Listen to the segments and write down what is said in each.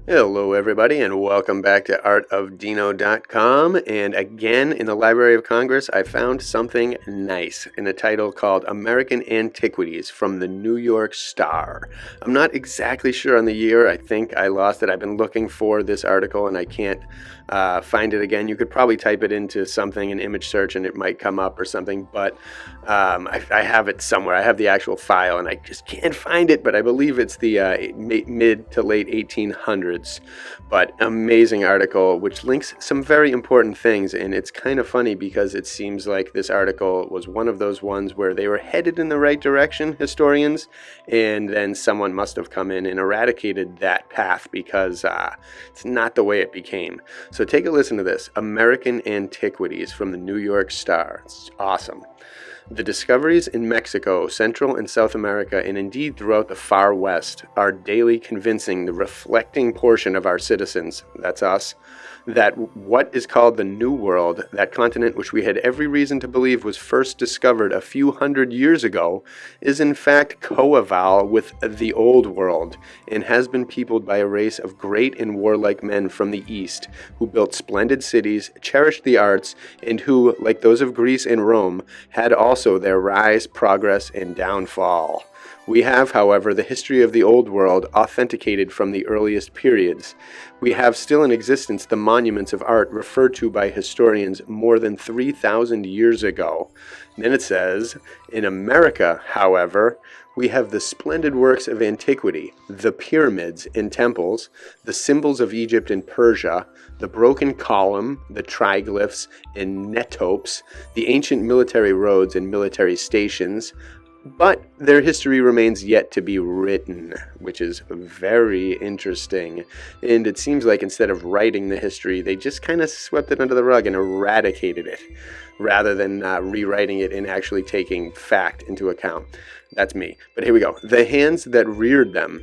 Hello, everybody, and welcome back to artofdino.com. And again, in the Library of Congress, I found something nice in a title called American Antiquities from the New York Star. I'm not exactly sure on the year. I think I lost it. I've been looking for this article and I can't find it again. You could probably type it into something, an image search, and it might come up or something. But I have it somewhere. I have the actual file, and I just can't find it. But I believe it's the mid to late 1800s. But amazing article, which links some very important things. And it's kind of funny because it seems like this article was one of those ones where they were headed in the right direction, historians, and then someone must have come in and eradicated that path because it's not the way it became. So take a listen to this. American Antiquities from the New York Star. It's awesome. The discoveries in Mexico, Central and South America, and indeed throughout the far west, are daily convincing the reflecting portion of our citizens, that's us, that what is called the New World, that continent which we had every reason to believe was first discovered a few hundred years ago, is in fact coeval with the Old World, and has been peopled by a race of great and warlike men from the East, who built splendid cities, cherished the arts, and who, like those of Greece and Rome, had also their rise, progress, and downfall. We have, however, the history of the Old World authenticated from the earliest periods. We have still in existence the monuments of art referred to by historians more than 3,000 years ago. And then it says, in America, however, we have the splendid works of antiquity, the pyramids and temples, the symbols of Egypt and Persia, the broken column, the triglyphs and netopes, the ancient military roads and military stations, but their history remains yet to be written, which is very interesting. And it seems like instead of writing the history, they just kind of swept it under the rug and eradicated it, rather than rewriting it and actually taking fact into account. That's me. But here we go. The hands that reared them.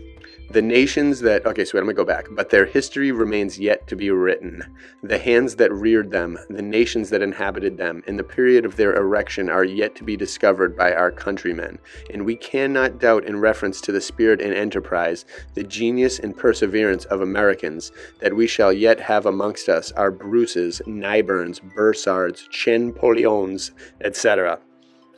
The nations that, okay, so I'm going to go back, but their history remains yet to be written. The hands that reared them, the nations that inhabited them, in the period of their erection are yet to be discovered by our countrymen. And we cannot doubt in reference to the spirit and enterprise, the genius and perseverance of Americans, that we shall yet have amongst us our Bruces, Nyburns, Bursards, Champollions, etc.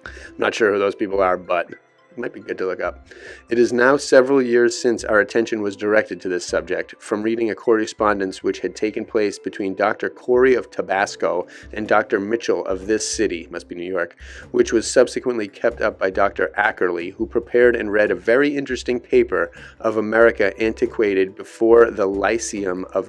I'm not sure who those people are, but it might be good to look up. It is now several years since our attention was directed to this subject, from reading a correspondence which had taken place between Dr. Corey of Tabasco and Dr. Mitchell of this city, must be New York, which was subsequently kept up by Dr. Ackerley, who prepared and read a very interesting paper of America Antiquated before the Museum of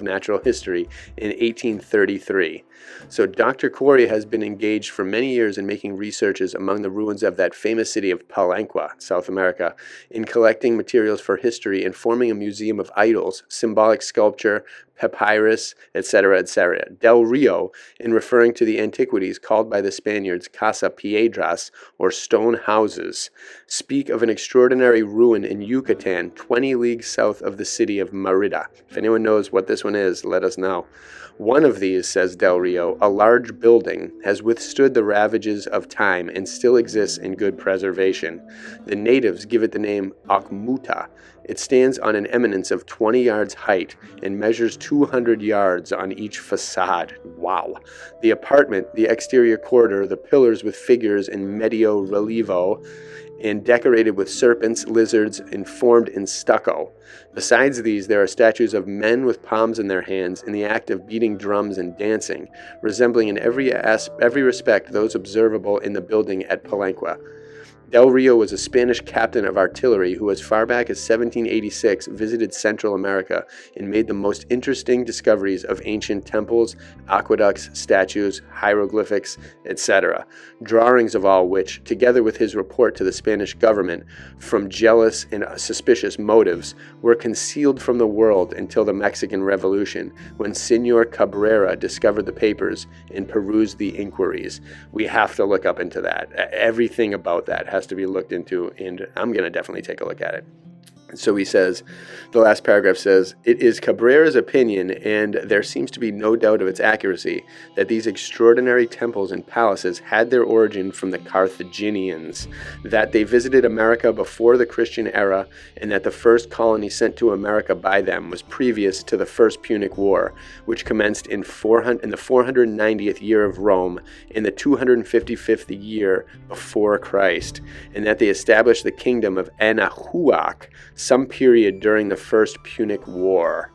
Natural History in 1833. So Dr. Corey has been engaged for many years in making researches among the ruins of that famous city of Palenque, South America, in collecting materials for history and forming a museum of idols, symbolic sculpture, papyrus, etc., etc. Del Rio, in referring to the antiquities called by the Spaniards Casa Piedras, or stone houses, speak of an extraordinary ruin in Yucatan, 20 leagues south of the city of Mérida. If anyone knows what this one is, let us know. One of these, says Del Rio, a large building, has withstood the ravages of time and still exists in good preservation. The natives give it the name Akmuta. It stands on an eminence of 20 yards height and measures 200 yards on each facade. Wow. The apartment, the exterior corridor, the pillars with figures in medio relievo, and decorated with serpents, lizards, and formed in stucco. Besides these, there are statues of men with palms in their hands in the act of beating drums and dancing, resembling in every respect those observable in the building at Palenque. Del Rio was a Spanish captain of artillery who, as far back as 1786, visited Central America and made the most interesting discoveries of ancient temples, aqueducts, statues, hieroglyphics, etc., drawings of all which, together with his report to the Spanish government, from jealous and suspicious motives, were concealed from the world until the Mexican Revolution, when Senor Cabrera discovered the papers and perused the inquiries. We have to look up into that. Everything about that has to be looked into, and I'm going to definitely take a look at it. So he says, the last paragraph says, "It is Cabrera's opinion, and there seems to be no doubt of its accuracy, that these extraordinary temples and palaces had their origin from the Carthaginians, that they visited America before the Christian era, and that the first colony sent to America by them was previous to the First Punic War, which commenced in the 490th year of Rome, in the 255th year before Christ, and that they established the kingdom of Anahuac some period during the First Punic War."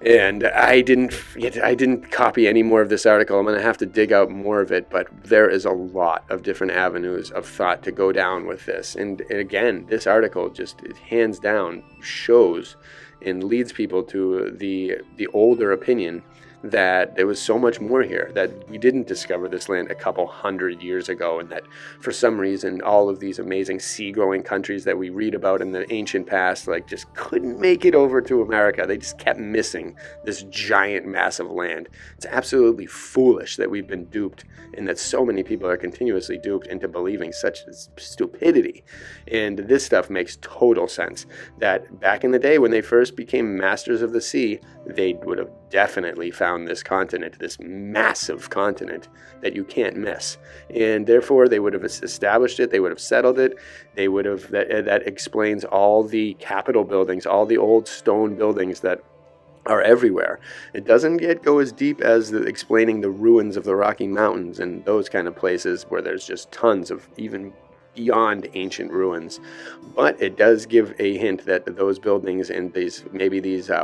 And I didn't copy any more of this article. I'm going to have to dig out more of it, but there is a lot of different avenues of thought to go down with this. And again, this article just hands down shows and leads people to the older opinion that there was so much more here, that we didn't discover this land a couple hundred years ago, and that for some reason all of these amazing sea-growing countries that we read about in the ancient past just couldn't make it over to America. They just kept missing this giant massive land. It's absolutely foolish that we've been duped, and that so many people are continuously duped into believing such stupidity. And this stuff makes total sense, that back in the day when they first became masters of the sea, they would have definitely found this continent, this massive continent that you can't miss. And therefore, they would have established it, they would have settled it, they would have, that explains all the Capitol buildings, all the old stone buildings that are everywhere. It doesn't go as deep as explaining the ruins of the Rocky Mountains and those kind of places where there's just tons of even beyond ancient ruins, but it does give a hint that those buildings and these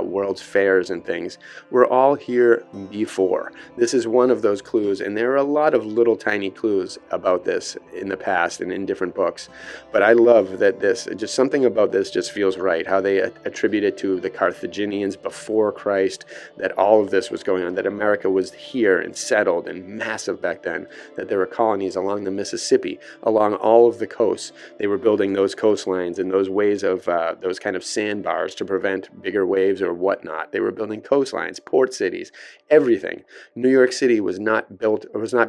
World's Fairs and things were all here before. This is one of those clues, and there are a lot of little tiny clues about this in the past and in different books, but I love that just something about this just feels right, how they attribute it to the Carthaginians before Christ, that all of this was going on, that America was here and settled and massive back then, that there were colonies along the Mississippi, along all of the coasts. They were building those coastlines and those ways of those kind of sandbars to prevent bigger waves or whatnot. They were building coastlines, port cities, everything. New York City was not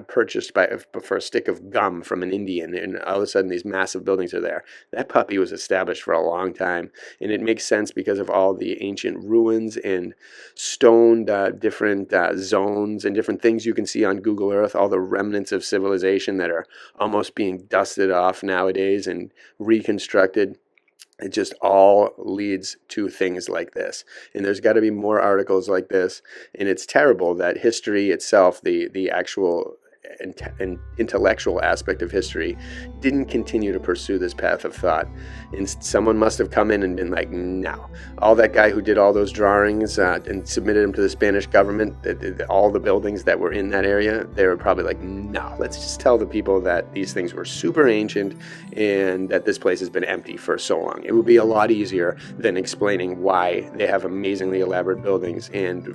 purchased for a stick of gum from an Indian, and all of a sudden these massive buildings are there. That puppy was established for a long time, and it makes sense because of all the ancient ruins and stoned different zones and different things you can see on Google Earth, all the remnants of civilization that are almost being dusted off nowadays and reconstructed. It just all leads to things like this. And there's got to be more articles like this. And it's terrible that history itself, the actual intellectual aspect of history, didn't continue to pursue this path of thought. And someone must have come in and been like, no. All that guy who did all those drawings and submitted them to the Spanish government, all the buildings that were in that area, they were probably like, no, let's just tell the people that these things were super ancient and that this place has been empty for so long. It would be a lot easier than explaining why they have amazingly elaborate buildings and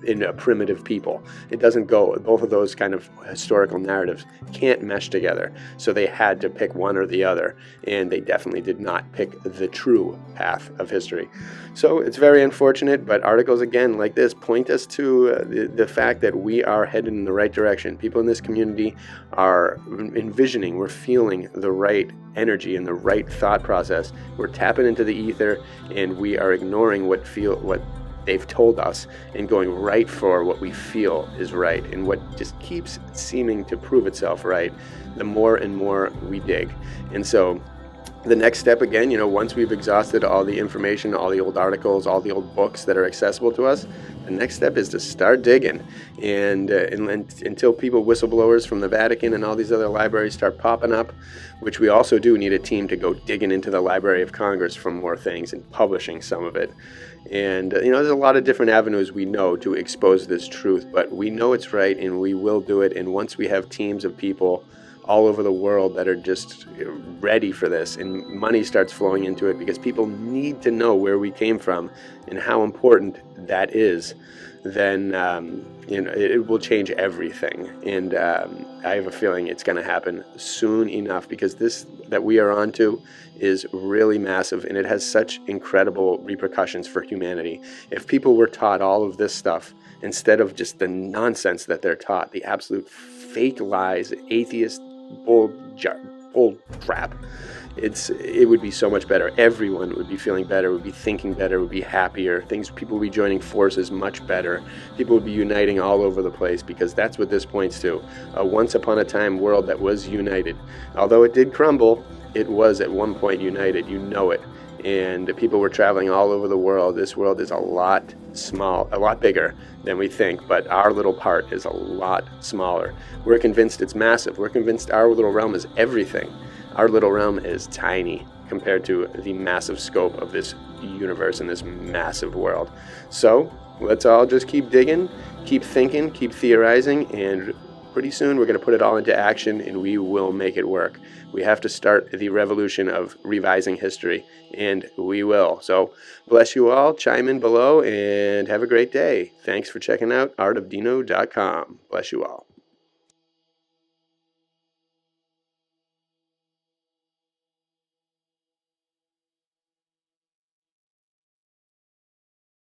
in a primitive people. It doesn't go. Both of those kind of historical narratives can't mesh together. So they had to pick one or the other, and they definitely did not pick the true path of history. So it's very unfortunate, but articles again like this point us to the fact that we are headed in the right direction. People in this community are envisioning, we're feeling the right energy and the right thought process. We're tapping into the ether, and we are ignoring what they've told us and going right for what we feel is right, and what just keeps seeming to prove itself right the more and more we dig. And so the next step, again, once we've exhausted all the information, all the old articles, all the old books that are accessible to us, the next step is to start digging. And until whistleblowers from the Vatican and all these other libraries start popping up, which we also do need a team to go digging into the Library of Congress for more things and publishing some of it. And, there's a lot of different avenues we know to expose this truth, but we know it's right and we will do it. And once we have teams of people all over the world that are just ready for this, and money starts flowing into it because people need to know where we came from and how important that is, then it will change everything. And I have a feeling it's going to happen soon enough, because this that we are onto is really massive, and it has such incredible repercussions for humanity. If people were taught all of this stuff instead of just the nonsense that they're taught, the absolute fake lies, atheist bull crap, it would be so much better. Everyone would be feeling better, would be thinking better, would be happier. People would be joining forces much better. People would be uniting all over the place, because that's what this points to. A once upon a time world that was united. Although it did crumble, it was at one point united. You know it. And the people were traveling all over the world. This world is a lot bigger than we think, but our little part is a lot smaller. We're convinced it's massive. We're convinced our little realm is everything. Our little realm is tiny compared to the massive scope of this universe and this massive world. So let's all just keep digging, keep thinking, keep theorizing, and pretty soon we're going to put it all into action, and we will make it work. We have to start the revolution of revising history, and we will. So bless you all. Chime in below and have a great day. Thanks for checking out artofdino.com. Bless you all.